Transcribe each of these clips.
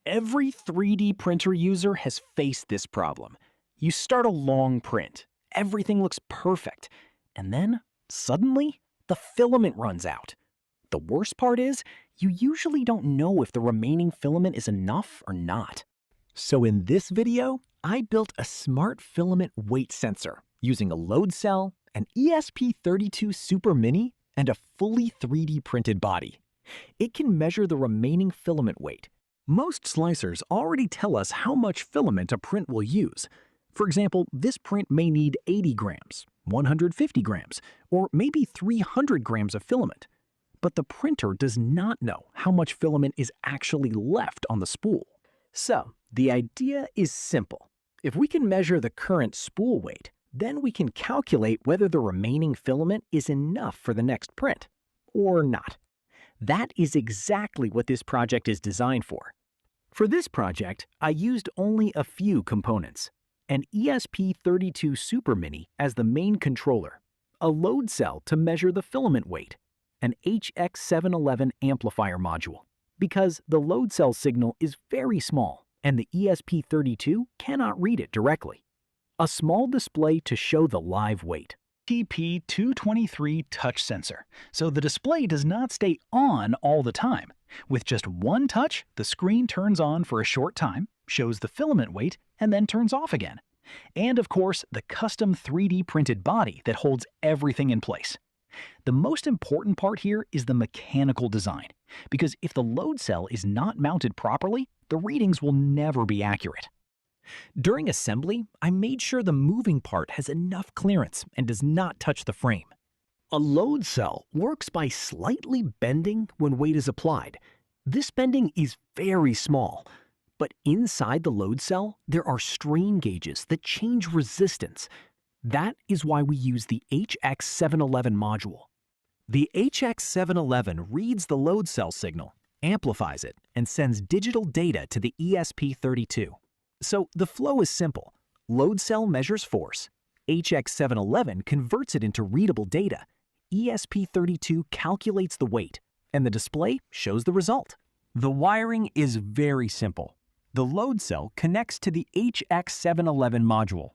Every 3D printer user has faced this problem. You start a long print, everything looks perfect, and then, suddenly, the filament runs out. The worst part is, you usually don't know if the remaining filament is enough or not. So in this video, I built a smart filament weight sensor using a load cell, an ESP32 Super Mini, and a fully 3D printed body. It can measure the remaining filament weight. Most slicers already tell us how much filament a print will use. For example, this print may need 80 grams, 150 grams, or maybe 300 grams of filament. But the printer does not know how much filament is actually left on the spool. So, the idea is simple. If we can measure the current spool weight, then we can calculate whether the remaining filament is enough for the next print, or not. That is exactly what this project is designed for. For this project, I used only a few components. An ESP32 Super Mini as the main controller, a load cell to measure the filament weight, an HX711 amplifier module, because the load cell signal is very small and the ESP32 cannot read it directly. A small display to show the live weight. ESP223 touch sensor, so the display does not stay on all the time. With just one touch, the screen turns on for a short time, shows the filament weight, and then turns off again. And of course, the custom 3D printed body that holds everything in place. The most important part here is the mechanical design, because if the load cell is not mounted properly, the readings will never be accurate. During assembly, I made sure the moving part has enough clearance and does not touch the frame. A load cell works by slightly bending when weight is applied. This bending is very small, but inside the load cell, there are strain gauges that change resistance. That is why we use the HX711 module. The HX711 reads the load cell signal, amplifies it, and sends digital data to the ESP32. So the flow is simple. Load cell measures force. HX711 converts it into readable data. ESP32 calculates the weight, and the display shows the result. The wiring is very simple. The load cell connects to the HX711 module.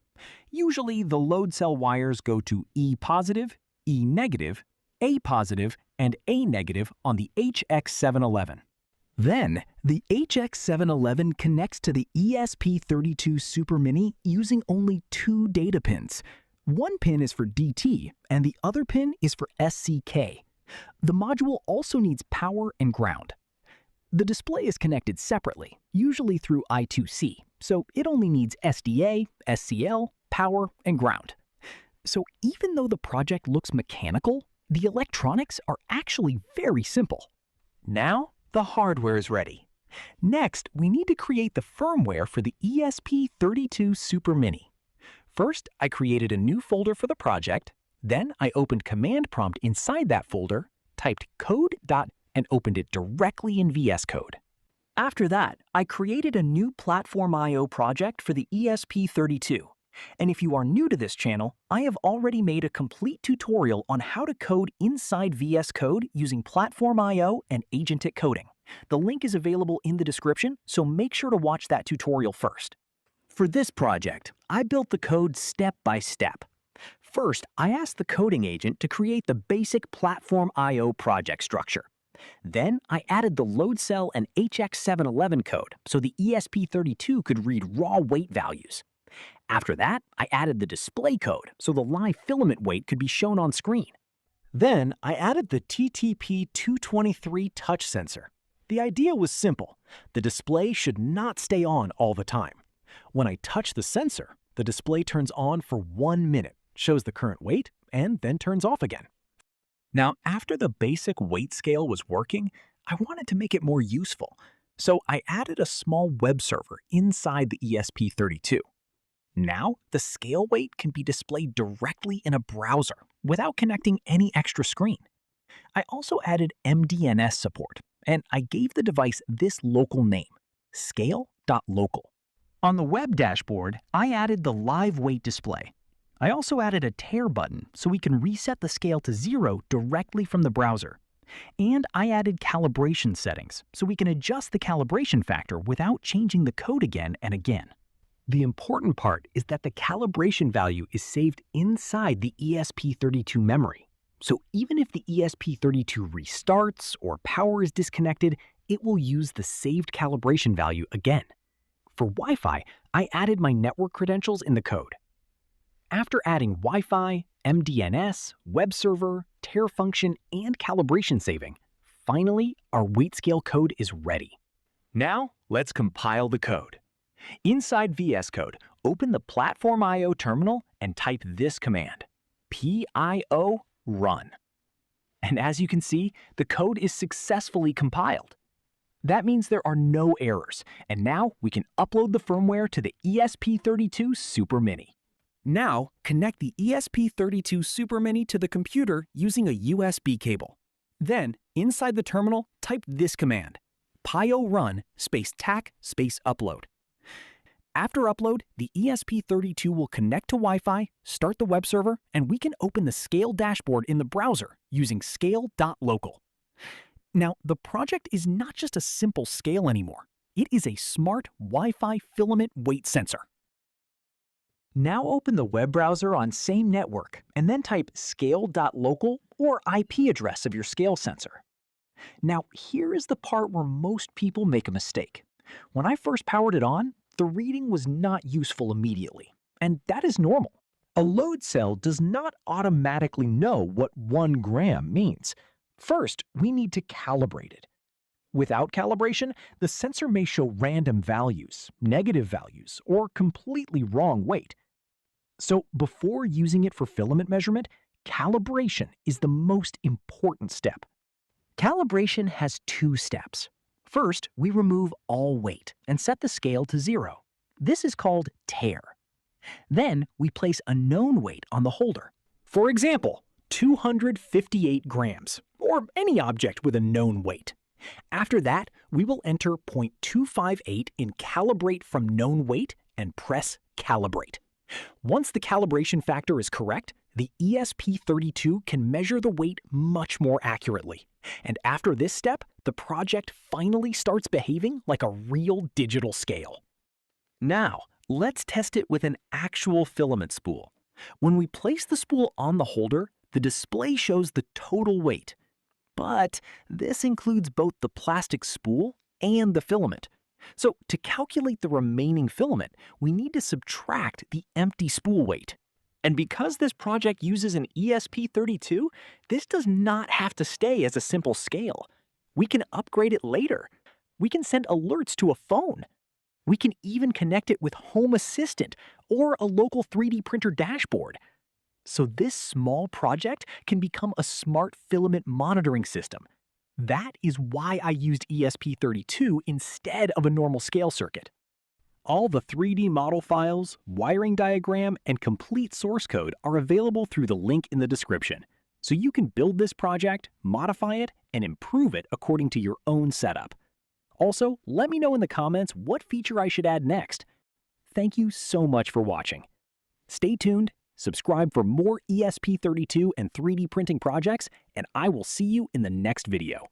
Usually, the load cell wires go to E positive, E negative, A positive, and A negative on the HX711. Then, the HX711 connects to the ESP32 Super Mini using only 2 data pins. One pin is for DT, and the other pin is for SCK. The module also needs power and ground. The display is connected separately, usually through I2C, so it only needs SDA, SCL, power, and ground. So even though the project looks mechanical, the electronics are actually very simple. Now, the hardware is ready. Next, we need to create the firmware for the ESP32 Super Mini. First, I created a new folder for the project. Then I opened Command Prompt inside that folder, typed code. And opened it directly in VS Code. After that, I created a new PlatformIO project for the ESP32. And if you are new to this channel, I have already made a complete tutorial on how to code inside VS Code using PlatformIO and Agentic coding. The link is available in the description, so make sure to watch that tutorial first. For this project, I built the code step by step. First, I asked the coding agent to create the basic PlatformIO project structure. Then, I added the load cell and HX711 code so the ESP32 could read raw weight values. After that, I added the display code so the live filament weight could be shown on screen. Then, I added the TTP223 touch sensor. The idea was simple. The display should not stay on all the time. When I touch the sensor, the display turns on for 1 minute, shows the current weight, and then turns off again. Now, after the basic weight scale was working, I wanted to make it more useful, so I added a small web server inside the ESP32. Now, the scale weight can be displayed directly in a browser without connecting any extra screen. I also added mDNS support, and I gave the device this local name, scale.local. On the web dashboard, I added the live weight display. I also added a Tare button so we can reset the scale to 0 directly from the browser. And I added calibration settings, so we can adjust the calibration factor without changing the code again and again. The important part is that the calibration value is saved inside the ESP32 memory. So even if the ESP32 restarts or power is disconnected, it will use the saved calibration value again. For Wi-Fi, I added my network credentials in the code. After adding Wi-Fi, mDNS, web server, Tare function, and calibration saving, finally, our weight scale code is ready. Now, let's compile the code. Inside VS Code, open the PlatformIO terminal and type this command, PIO run. And as you can see, the code is successfully compiled. That means there are no errors, and now we can upload the firmware to the ESP32 Super Mini. Now, connect the ESP32 Super Mini to the computer using a USB cable. Then, inside the terminal, type this command, PIO run space tac space upload. After upload, the ESP32 will connect to Wi-Fi, start the web server, and we can open the Scale dashboard in the browser using scale.local. Now, the project is not just a simple scale anymore. It is a smart Wi-Fi filament weight sensor. Now open the web browser on same network and then type scale.local or IP address of your scale sensor. Now, here is the part where most people make a mistake. When I first powered it on, the reading was not useful immediately, and that is normal. A load cell does not automatically know what 1 gram means. First, we need to calibrate it. Without calibration, the sensor may show random values, negative values, or completely wrong weight. So before using it for filament measurement, calibration is the most important step. Calibration has 2 steps. First, we remove all weight and set the scale to 0. This is called Tare. Then, we place a known weight on the holder. For example, 258 grams, or any object with a known weight. After that, we will enter 0.258 in calibrate from known weight and press calibrate. Once the calibration factor is correct, the ESP32 can measure the weight much more accurately. And after this step, the project finally starts behaving like a real digital scale. Now, let's test it with an actual filament spool. When we place the spool on the holder, the display shows the total weight. But this includes both the plastic spool and the filament. So to calculate the remaining filament, we need to subtract the empty spool weight. And because this project uses an ESP32, this does not have to stay as a simple scale. We can upgrade it later. We can send alerts to a phone. We can even connect it with Home Assistant or a local 3D printer dashboard. So this small project can become a smart filament monitoring system. That is why I used ESP32 instead of a normal scale circuit. All the 3D model files, wiring diagram, and complete source code are available through the link in the description, so you can build this project, modify it, and improve it according to your own setup. Also, let me know in the comments what feature I should add next. Thank you so much for watching. Stay tuned, subscribe for more ESP32 and 3D printing projects, and I will see you in the next video.